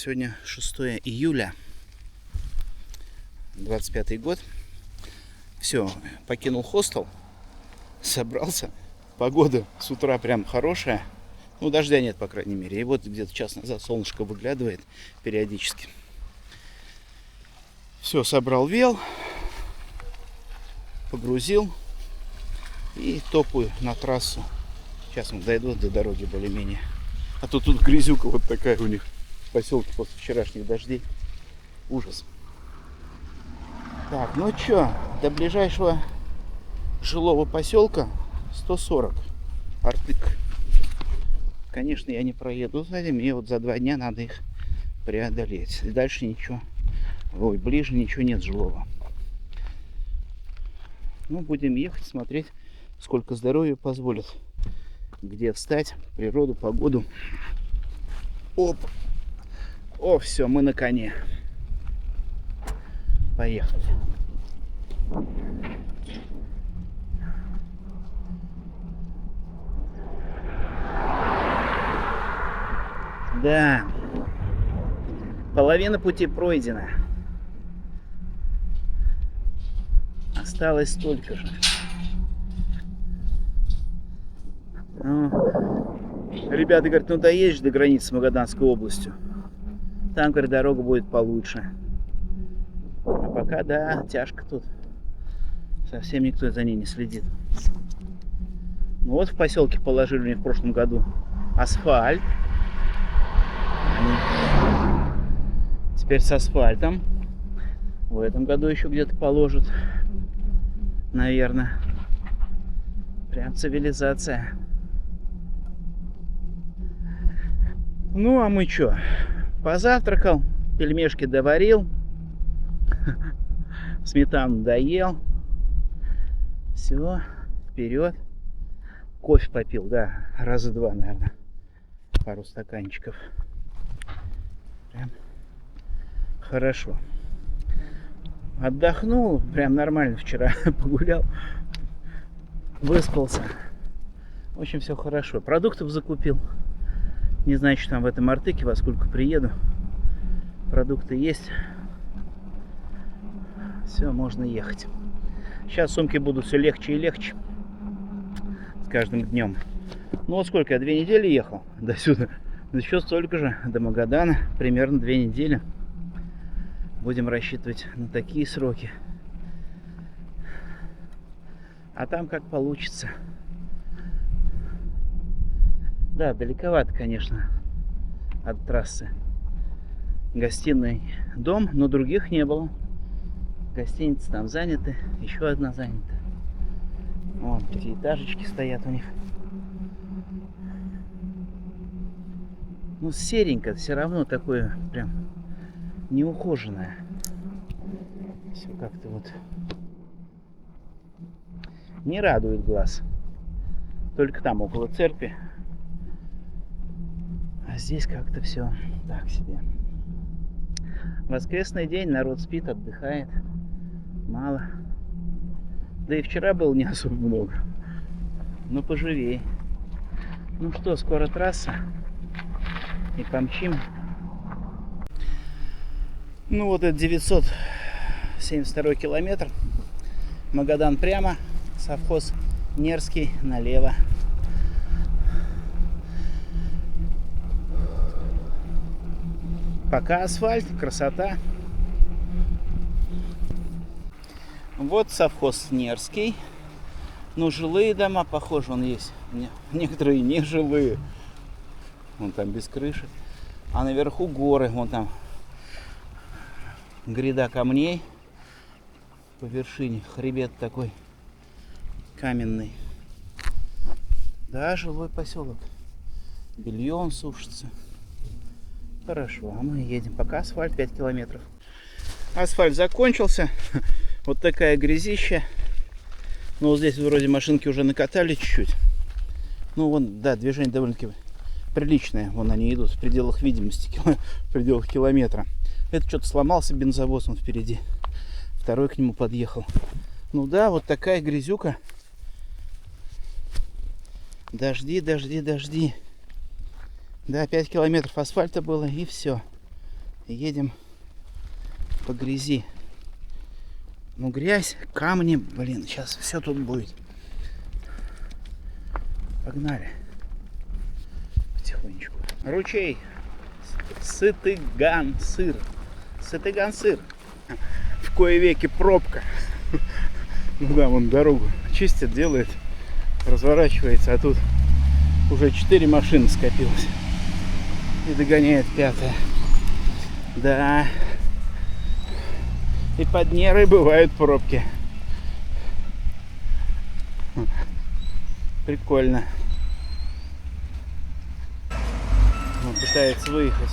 Сегодня 6 июля, 25 год. Все, покинул хостел, собрался. Погода с утра прям хорошая. Ну, дождя нет, по крайней мере. И вот где-то час назад солнышко выглядывает периодически. Все, собрал вел, погрузил и топаю на трассу. Сейчас мы дойду до дороги более-менее. А то тут грязюка вот такая у них в поселке после вчерашних дождей. Ужас. Так, ну чё, до ближайшего жилого поселка 140. Артык. Конечно, я не проеду сзади, мне вот за 2 дня надо их преодолеть. И дальше ничего, ближе ничего нет жилого. Ну, будем ехать, смотреть, сколько здоровья позволит. Где встать, природу, погоду. Оп! О, все, мы на коне. Поехали. Да. Половина пути пройдена. Осталось столько же. Ну, ребята говорят, ну доедешь до границы с Магаданской областью. Там, говорят, дорога будет получше. А пока, да, тяжко тут. Совсем никто за ней не следит. Ну вот в поселке положили у них в прошлом году асфальт. Теперь с асфальтом. В этом году еще где-то положат. Наверное. Прям цивилизация. Ну, а мы что? Позавтракал, пельмешки доварил, сметану доел. Все, вперед. Кофе попил, да, раза 2, наверное. Пару стаканчиков. Прям хорошо. Отдохнул, прям нормально вчера погулял, выспался. В общем, все хорошо. Продуктов закупил. Не знаю, что там в этом Артыке, во сколько приеду. Продукты есть. Все, можно ехать. Сейчас сумки будут все легче и легче. С каждым днем. Ну вот сколько я, 2 недели ехал до сюда. Еще столько же до Магадана. Примерно 2 недели. Будем рассчитывать на такие сроки. А там как получится. Да, далековато, конечно, от трассы. Гостиный дом, но других не было. Гостиницы там заняты, еще одна занята. Вон, 5-этажечки стоят у них. Ну, серенько, все равно такое прям неухоженное. Все как-то вот не радует глаз. Только там, около церкви. А здесь как-то все так себе. Воскресный день, народ спит, отдыхает. Мало. Да и вчера было не особо много. Но поживей. Ну что, скоро трасса. И помчим. Ну вот это 972 километр. Магадан прямо. Совхоз Нерский налево. Пока асфальт, красота. Вот совхоз Нерский. Ну, жилые дома, похоже, он есть. Некоторые не жилые. Вон там без крыши. А наверху горы. Вон там гряда камней. По вершине хребет такой каменный. Да, жилой поселок. Белье он сушится. Хорошо, а мы едем. Пока асфальт 5 километров. Асфальт закончился. Вот такая грязища. Ну, вот здесь вроде машинки уже накатали чуть-чуть. Ну, вон, да, движение довольно-таки приличное. Вон они идут в пределах видимости, в пределах километра. Это что-то сломался бензовоз, он впереди. Второй к нему подъехал. Ну да, вот такая грязюка. Дожди, дожди, дожди. Да, 5 километров асфальта было и все. Едем по грязи. Ну, грязь, камни, блин, сейчас все тут будет. Погнали. Потихонечку. Ручей. Сытыган-сыр. Сытыган-сыр. В кое веки пробка. Ну да, вон дорогу чистят, делает, разворачивается, а тут уже 4 машины скопилось. И догоняет 5-я. Да. И под Нерой бывают пробки. Прикольно. Он пытается выехать.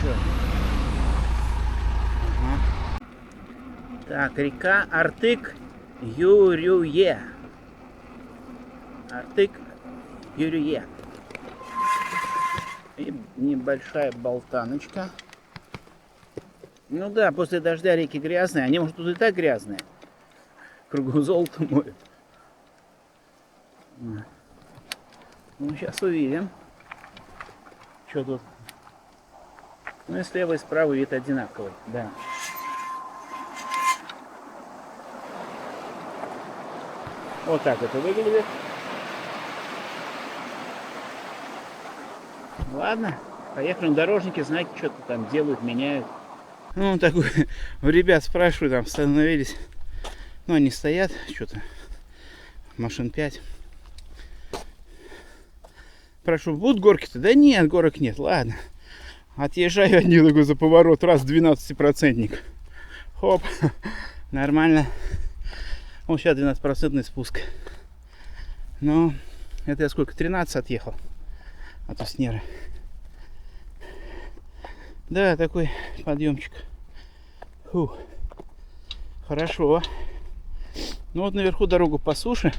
Чё? Ага. Так, река Артык-Юрюе. Артык-Юрюе. И небольшая болтаночка. Ну да, после дождя реки грязные. Они, может, тут и так грязные. Кругом золото моют. Ну, сейчас увидим. Что тут? Ну и слева и справа вид одинаковый. Да. Вот так это выглядит. Ладно, поехали на дорожники, знаете, что-то там делают, меняют. Ну, такой, ребят спрашиваю, там остановились. Ну, они стоят, что-то, машин 5. Спрашиваю, будут горки-то? Да нет, горок нет, ладно. Отъезжаю от них такой за поворот, раз 12%. Хоп, нормально. Вот сейчас 12% спуск. Ну, это я сколько, 13 отъехал. А то с Неры. Да, такой подъемчик. Фух. Хорошо. Ну вот наверху дорогу по суше.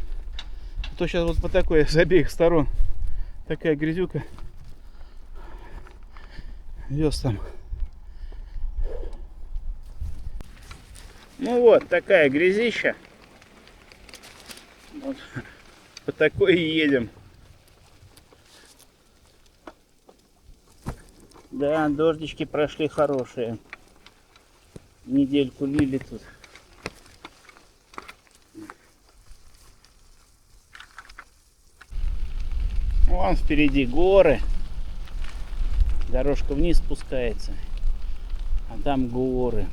А то сейчас вот по такой с обеих сторон такая грязюка. Вез там. Ну вот такая грязища. Вот. По такой и едем. Да, дождички прошли хорошие. Недельку лили тут. Вон впереди горы. Дорожка вниз спускается. А там горы.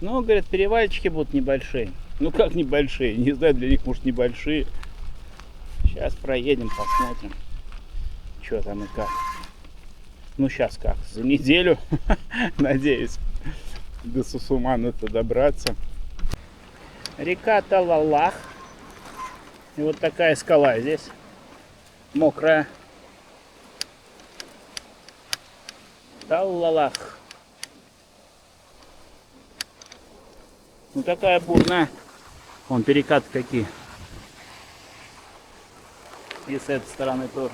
Ну, говорят, перевальчики будут небольшие. Ну, как небольшие? Не знаю, для них, может, небольшие. Сейчас проедем, посмотрим, что там и как. Ну, сейчас как, за неделю, надеюсь, до Сусумана-то добраться. Река Талалах. И вот такая скала здесь, мокрая. Талалах. Ну, такая бурная. Вон перекаты какие. И с этой стороны тоже.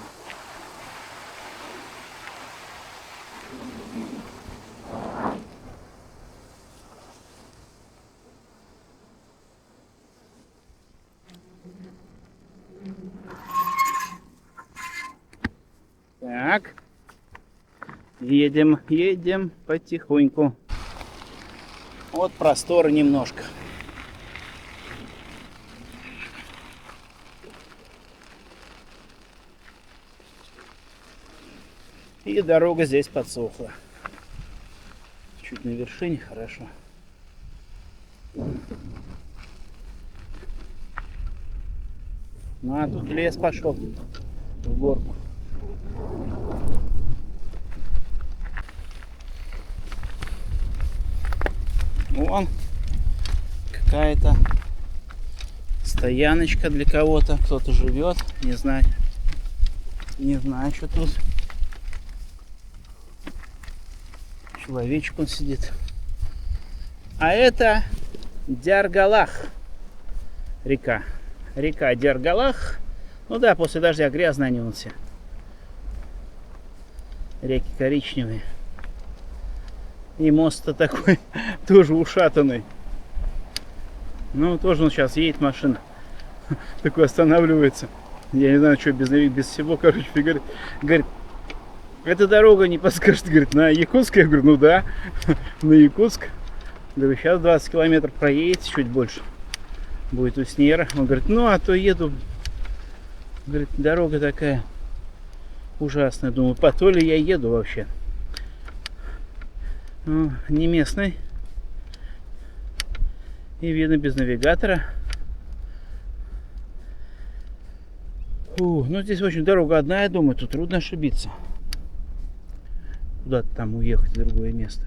Так, едем потихоньку. Вот простора немножко. И дорога здесь подсохла. Чуть на вершине, хорошо. Ну а тут лес пошел в горку. Вон какая-то стояночка для кого-то. Кто-то живет, не знаю. Не знаю, что тут. Человечек он сидит. А это Дяргалах. Река. Река Дяргалах. Ну да, после дождя грязные они вот все. Реки коричневые. И мост-то такой тоже ушатанный. Ну, тоже он сейчас едет машина. Такой останавливается. Я не знаю, что без всего, короче, говорит, эта дорога не подскажет, говорит, на Якутск? Я говорю, ну да, на Якутск. Говорю, сейчас 20 километров проедете, чуть больше. Будет Уснера. Он говорит, ну, а то еду. Говорит, дорога такая ужасная. Думаю, по то ли я еду вообще. Ну, не местный. И видно без навигатора. Ну, здесь очень дорога одна, я думаю, тут трудно ошибиться. Куда-то там уехать в другое место.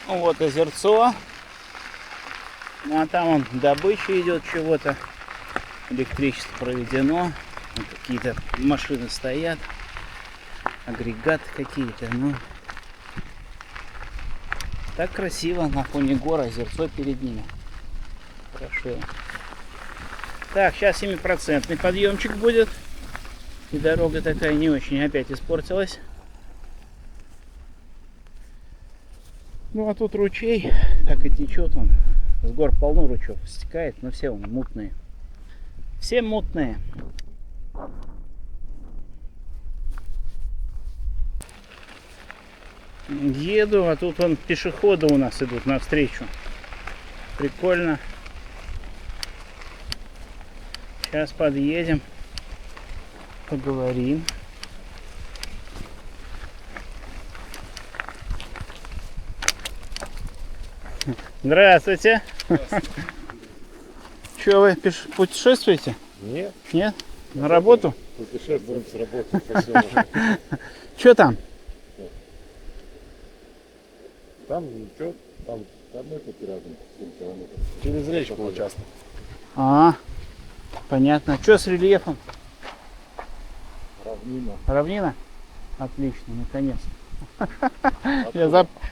Вот озерцо. Ну, а там вон добыча идет чего-то. Электричество проведено. Какие-то машины стоят. Агрегаты какие-то. Ну, так красиво на фоне гор, озерцо перед ними. Хорошо. Так, сейчас 7% подъемчик будет. И дорога такая не очень опять испортилась. Ну а тут ручей, так и течет он. С гор полно ручьев стекает, но все он мутные. Все мутные. Еду, а тут вон пешеходы у нас идут навстречу. Прикольно. Сейчас подъедем, поговорим. Здравствуйте. Здравствуйте. Что вы путешествуете? Нет. Нет? На работу? Путешествуем с работы. Что там? Там ничего, там мы тут рядом, 7 километров. Через речку участок. Понятно. Что с рельефом? Равнина. Равнина? Отлично, наконец.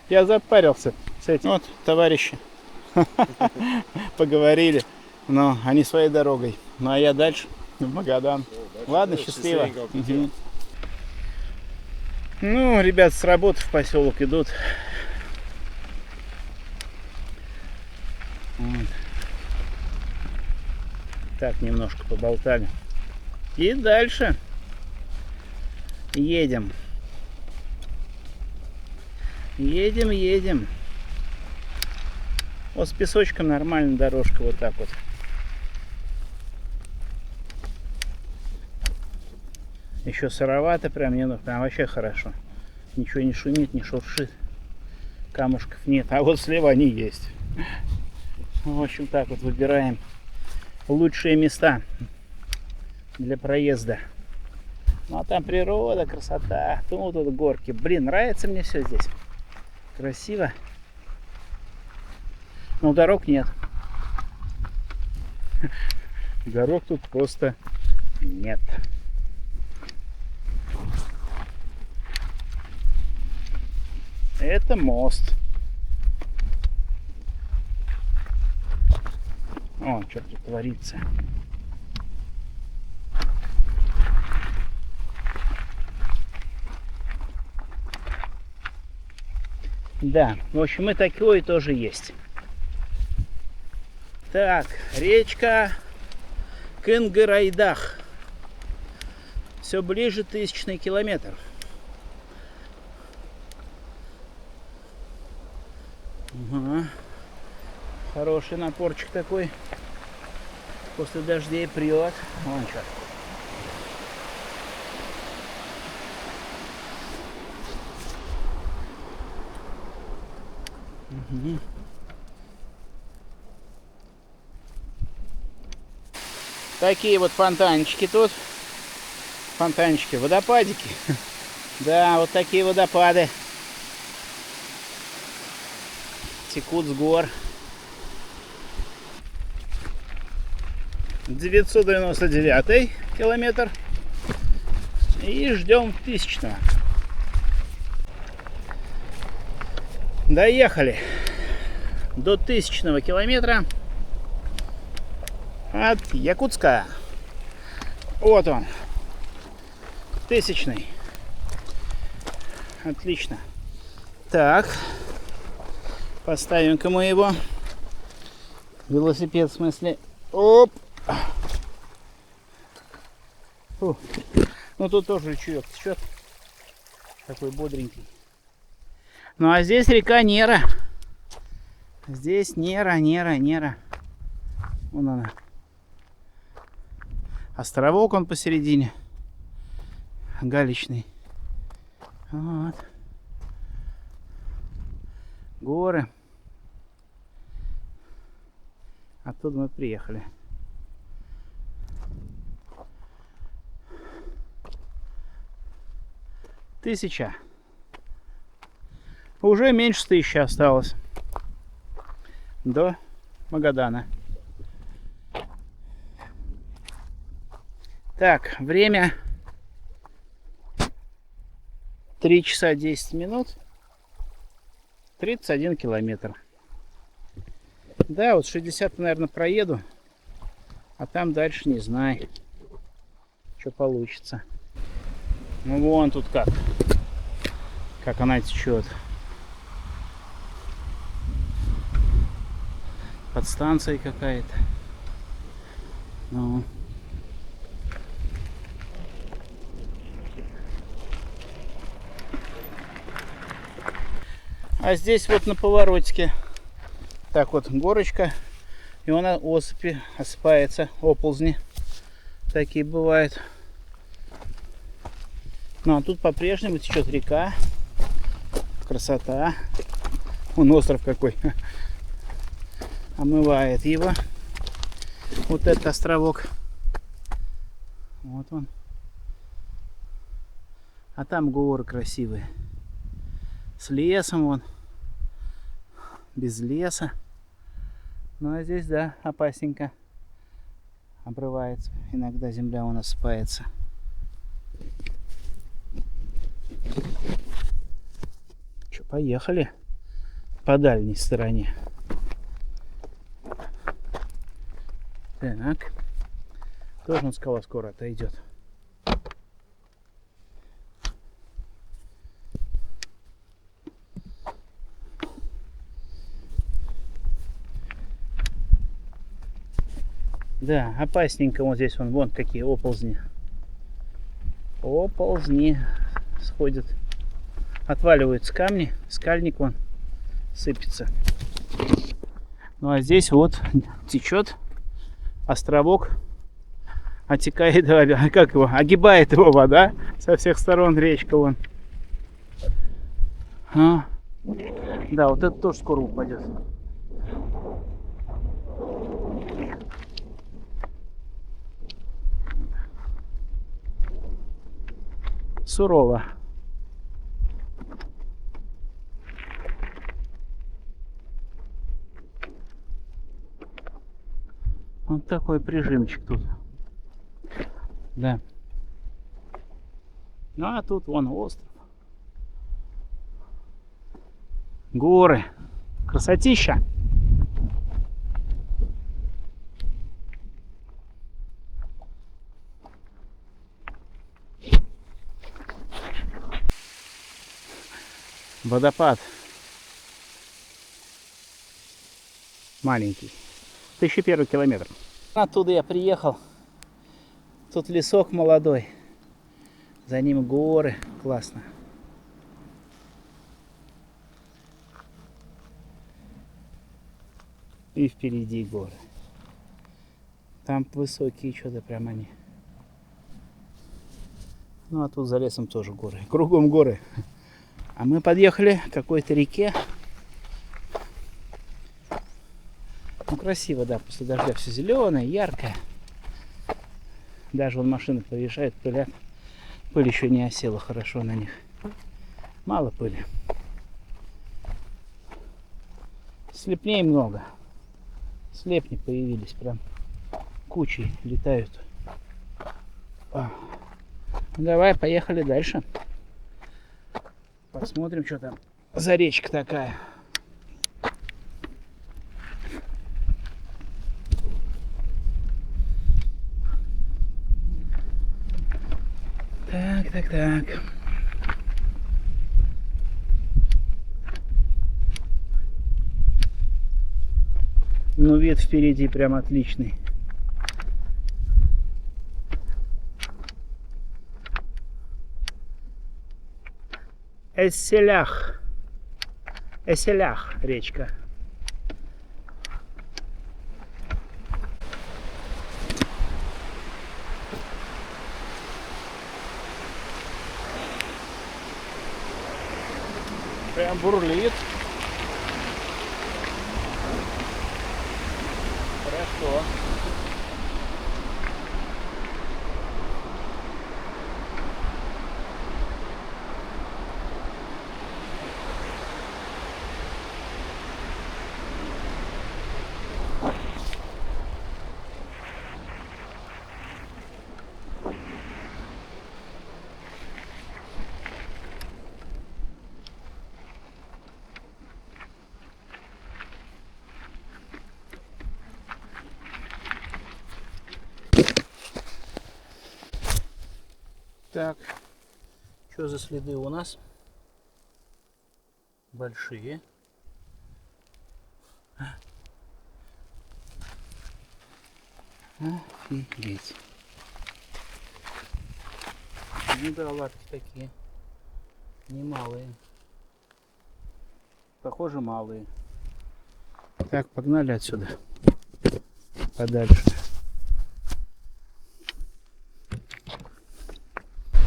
Я запарился с этим. Вот, товарищи. Поговорили. Но они своей дорогой. Ну а я дальше в Магадан. Ладно, счастливо. Угу. Ну, ребят, с работы в поселок идут. Вот. Так, немножко поболтали. И дальше едем. Едем. Вот с песочком нормальная дорожка, вот так вот. Еще сыровато, прям вообще хорошо. Ничего не шумит, не шуршит. Камушков нет, а вот слева они есть. В общем, так вот выбираем лучшие места для проезда. Ну а там природа, красота. Ну тут горки. Блин, нравится мне все здесь. Красиво. Но дорог нет. Дорог тут просто нет. Это мост. О, что тут творится. Да, в общем, и такое тоже есть. Так, речка Кынгырайдах. Все ближе 1000 километр. Ага. Хороший напорчик такой. После дождей прет. Вон что. Угу. Такие вот фонтанчики тут. Фонтанчики, водопадики. Да, вот такие водопады. Текут с гор. 999 километр. И ждем 1000-го. Доехали до 1000-го километра от Якутска. Вот он, 1000-й. Отлично. Так. Поставим-ка мы его. Велосипед, в смысле. Оп. Фу. Ну тут тоже ручеек течет. Такой бодренький. Ну а здесь река Нера. Здесь Нера. Вон она. Островок он посередине. Галечный. Вот. Горы. Оттуда мы приехали. Тысяча. Уже меньше 1000 осталось до Магадана. Так, время 3 часа 10 минут. 31 километр. Да, вот 60, наверное, проеду. А там дальше не знаю, что получится. Ну вон тут как она течет. Подстанция какая-то. Ну. А здесь вот на поворотике так вот горочка, и она осыпи осыпается, оползни такие бывают. Ну а тут по-прежнему течет река. Красота. Вон остров какой. Омывает его. Вот этот островок. Вот он. А там горы красивые. С лесом вон. Без леса. Ну а здесь, да, опасненько. Обрывается. Иногда земля у нас осыпается. Что, поехали по дальней стороне. Так. Тоже он скала скоро отойдет. Да, опасненько вот здесь вон какие оползни. Оползни сходят. Отваливаются камни, скальник вон сыпется. Ну а здесь вот течет островок, отекает, как его, огибает его вода со всех сторон, речка вон. А, да, вот это тоже скоро упадет. Сурово. Вот такой прижимчик тут. Да. Ну а тут вон остров. Горы. Красотища. Водопад. Маленький. 1001 километр. Оттуда я приехал. Тут лесок молодой. За ним горы. Классно. И впереди горы. Там высокие что-то прям они. Ну а тут за лесом тоже горы. Кругом горы. А мы подъехали к какой-то реке. Ну красиво, да, после дождя все зеленое, яркое. Даже вон машины проезжают, пылят. Пыль еще не осела хорошо на них. Мало пыли. Слепней много. Слепни появились, прям кучей летают. Давай, поехали дальше. Посмотрим, что там за речка такая. Так. Но вид впереди прям отличный. Эсселях. Эсселях речка. Прям бурлит. Хорошо. Так, что за следы у нас? Большие. Офигеть. Ну да, лапки такие. Немалые. Похоже, малые. Так, погнали отсюда. Подальше.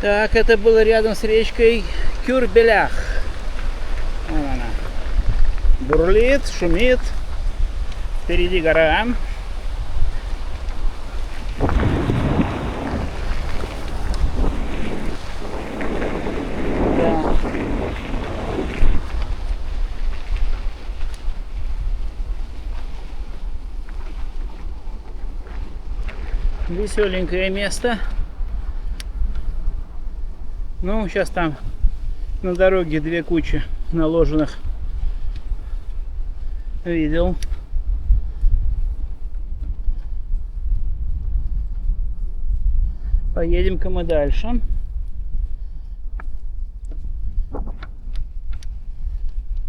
Так, это было рядом с речкой Кюрбелях. Вон она. Бурлит, шумит. Впереди гора. Да. Веселенькое место. Ну, сейчас там на дороге две кучи наложенных. Видел. Поедем-ка мы дальше.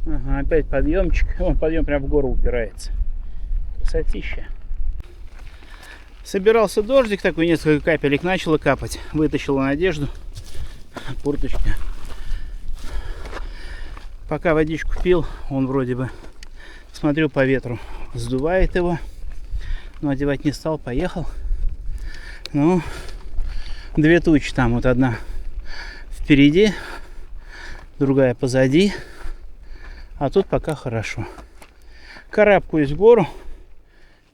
Ага, опять подъемчик. Вон подъем прям в гору упирается. Красотища. Собирался дождик такой, несколько капелек начало капать. Вытащила одежду. Курточка. Пока водичку пил, он вроде бы, смотрю по ветру, сдувает его, но одевать не стал, поехал. Ну, две тучи там, вот одна впереди, другая позади, а тут пока хорошо. Карабкаюсь в гору,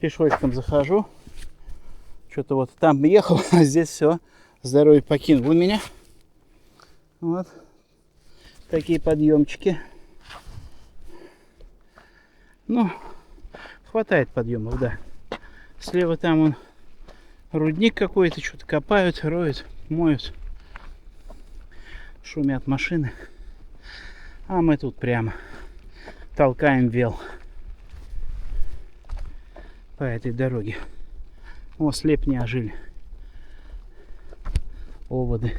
пешочком захожу, что-то вот там ехал, а здесь все, здоровье покинуло меня. Вот такие подъемчики. Ну, хватает подъемов, да. Слева там он рудник какой-то, что-то копают, роют, моют. Шумят машины. А мы тут прямо толкаем вел по этой дороге. О, слепни ожили. Оводы.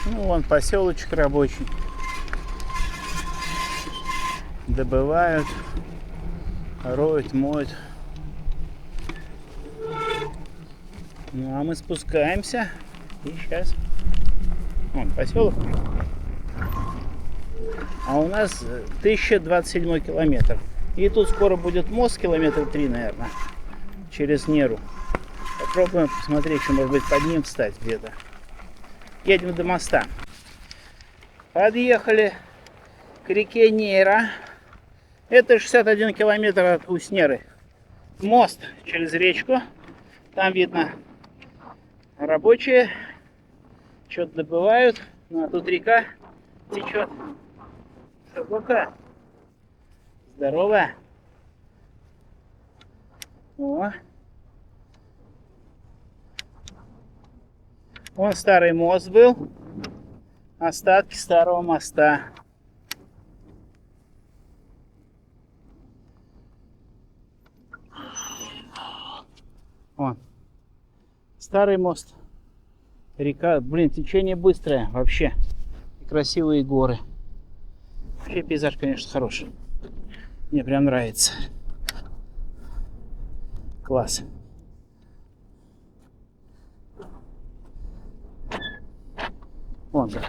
Ну, вон поселочек рабочий. Добывают, роют, моют. Ну, а мы спускаемся. И сейчас. Вон поселок. А у нас 1027 километр. И тут скоро будет мост, километра 3, наверное. Через Неру. Попробуем посмотреть, что может быть под ним встать где-то. Едем до моста. Подъехали к реке Нера. Это 61 километр от Усть-Неры. Мост через речку. Там видно рабочие. Что-то добывают. Ну, а тут река течет. Широко. Здорово. О. Вон старый мост был. Остатки старого моста. Вон. Старый мост. Река. Блин, течение быстрое вообще. И красивые горы. Вообще пейзаж, конечно, хороший. Мне прям нравится. Класс. Вон как.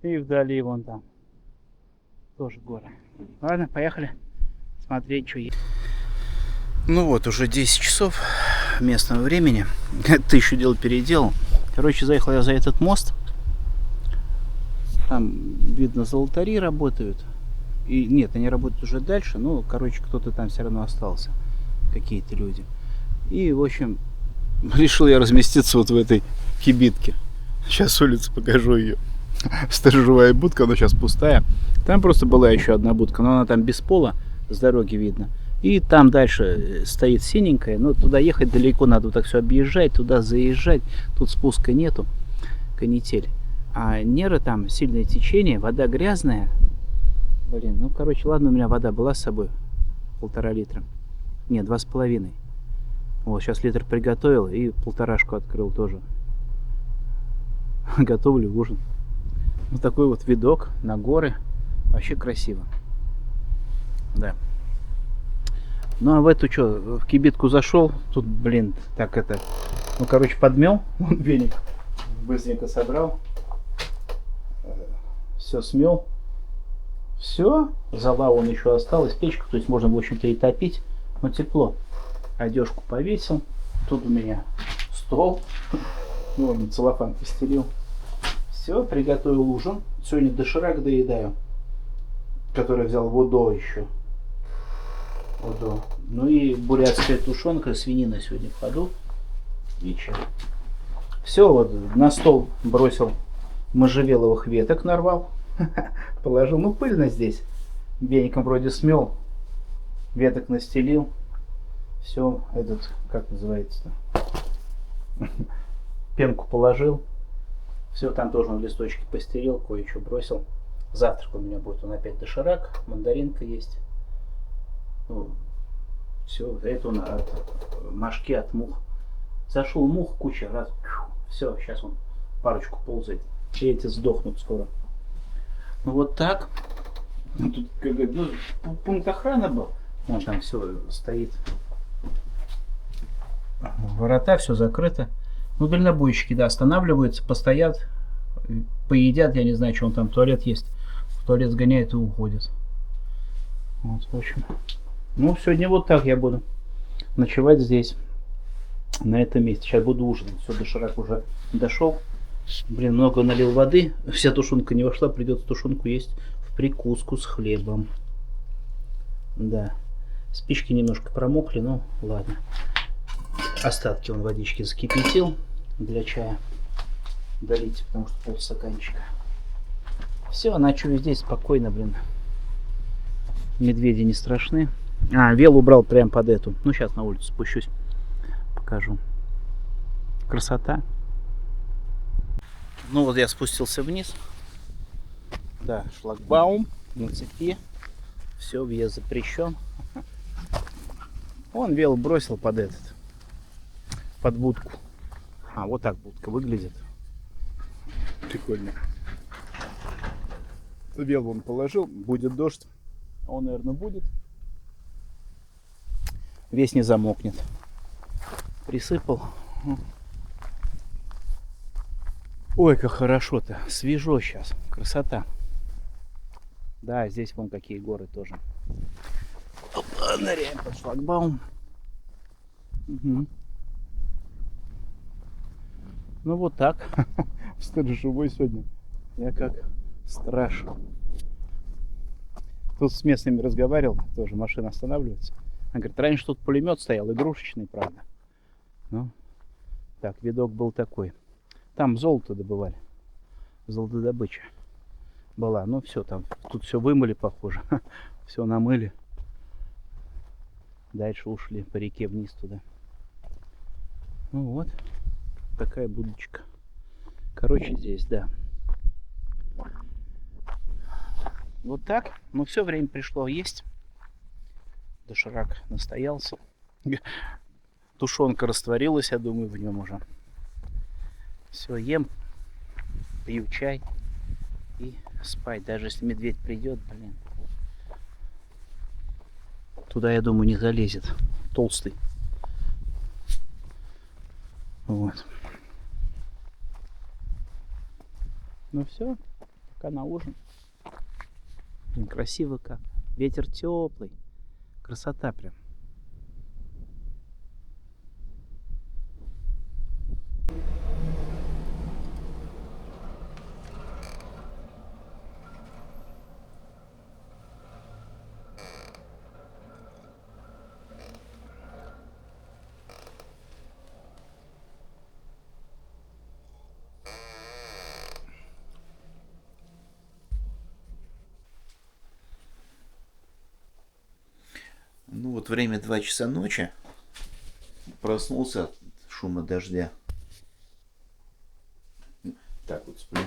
И вдали вон там тоже горы. Ладно, поехали смотреть, что есть. Ну вот, уже 10 часов местного времени. Ты еще дело переделал. Короче, заехал я за этот мост. Там, видно, золотари работают. И нет, они работают уже дальше. Но, короче, кто-то там все равно остался. Какие-то люди. И, в общем, решил я разместиться вот в этой кибитке. Сейчас с улицы покажу ее. Сторожевая будка, она сейчас пустая. Там просто была еще одна будка, но она там без пола, с дороги видно. И там дальше стоит синенькая, но туда ехать далеко, надо вот так все объезжать, туда заезжать. Тут спуска нету, канитель. А Нера там сильное течение, вода грязная. Блин, ну короче, ладно, у меня вода была с собой, 1,5 литра. Нет, 2,5. Вот, сейчас литр приготовил и 1,5 открыл тоже. Готовлю ужин. Вот такой вот видок на горы. Вообще красиво. Да. Ну а в эту что, в кибитку зашел. Тут, блин, так это... Ну, короче, подмел. Вон веник. Быстренько собрал. Все смел. Все. Зола он еще осталась. Печка, то есть можно, в общем-то, и топить. Но тепло. Одежку повесил. Тут у меня стол. Ну, целлофан постелил. Все, приготовил ужин. Сегодня доширак доедаю, который взял водо еще. Водо. Ну и бурятская тушенка, свинина сегодня в ходу. И чай. Все, вот на стол бросил можжевеловых веток, нарвал. Положил. Ну, пыльно здесь. Веником вроде смел. Веток настелил. Все, этот, как называется-то? Пенку положил. Все, там тоже он листочки постелил, кое-что бросил. Завтрак у меня будет, он опять доширак, мандаринка есть. Ну, все, это он от мошки, от мух. Зашел мух, куча раз. Все, сейчас он парочку ползает. И эти сдохнут скоро. Ну вот так. Тут пункт охраны был. Вон там все стоит. Ворота, все закрыто. Ну, дальнобойщики, да, останавливаются, постоят, поедят, я не знаю, что он там, туалет есть. В туалет сгоняет и уходит. Вот, в общем. Ну, сегодня вот так я буду ночевать здесь, на этом месте. Сейчас буду ужинать. Все, доширак уже дошел. Блин, много налил воды. Вся тушенка не вошла, придется тушенку есть в прикуску с хлебом. Да. Спички немножко промокли, ну, ладно. Остатки он водички закипятил для чая. Долить, потому что полстаканчика. Все, ночую здесь спокойно, блин. Медведи не страшны. А, вел убрал прям под эту. Ну, сейчас на улицу спущусь. Покажу. Красота. Ну, вот я спустился вниз. Да, шлагбаум на цепи. Все, въезд запрещен. Он вел бросил под этот. Под будку. А, вот так будка выглядит. Прикольно. Вел он положил. Будет дождь. Он, наверное, будет. Весь не замокнет. Присыпал. Ой, как хорошо-то. Свежо сейчас. Красота. Да, здесь вон какие горы тоже. Опа, ныряем под шлагбаум. Угу. Ну вот так. Сторожевой сегодня. Я как страж. Тут с местными разговаривал. Тоже машина останавливается. Она говорит, раньше тут пулемет стоял, игрушечный, правда. Ну, так, видок был такой. Там золото добывали. Золотодобыча была. Ну все, там тут все вымыли, похоже. Все намыли. Дальше ушли по реке вниз туда. Ну вот. Такая будочка. Короче, здесь, да. Вот так. Ну все, время пришло есть. Доширак настоялся. Тушенка растворилась, я думаю, в нем уже. Все, ем, пью чай и спать. Даже если медведь придет, блин. Туда, я думаю, не залезет. Толстый. Вот. Ну все, пока на ужин. Блин, красиво как. Ветер теплый. Красота прям. Ну вот время 2 часа ночи. Проснулся от шума дождя. Так вот сплю.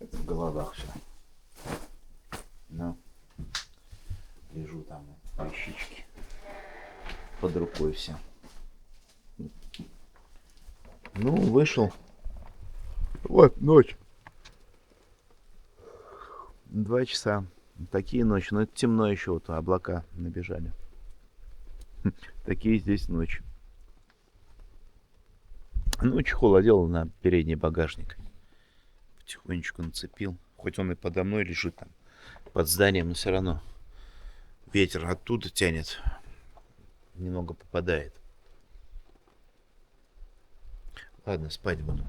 Это в головах все. Ну, лежу там, вещички под рукой все. Ну, вышел. Вот ночь. 2 часа. Такие ночи. Но это темно еще, вот облака набежали. Такие здесь ночи. Ну, чехол одел на передний багажник. Потихонечку нацепил. Хоть он и подо мной лежит там, под зданием, но все равно ветер оттуда тянет. Немного попадает. Ладно, спать буду.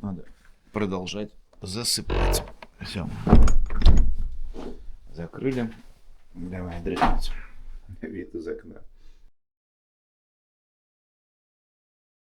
Надо продолжать засыпать. Все. Закрыли. Давай дрыхнуть. Вид из окна.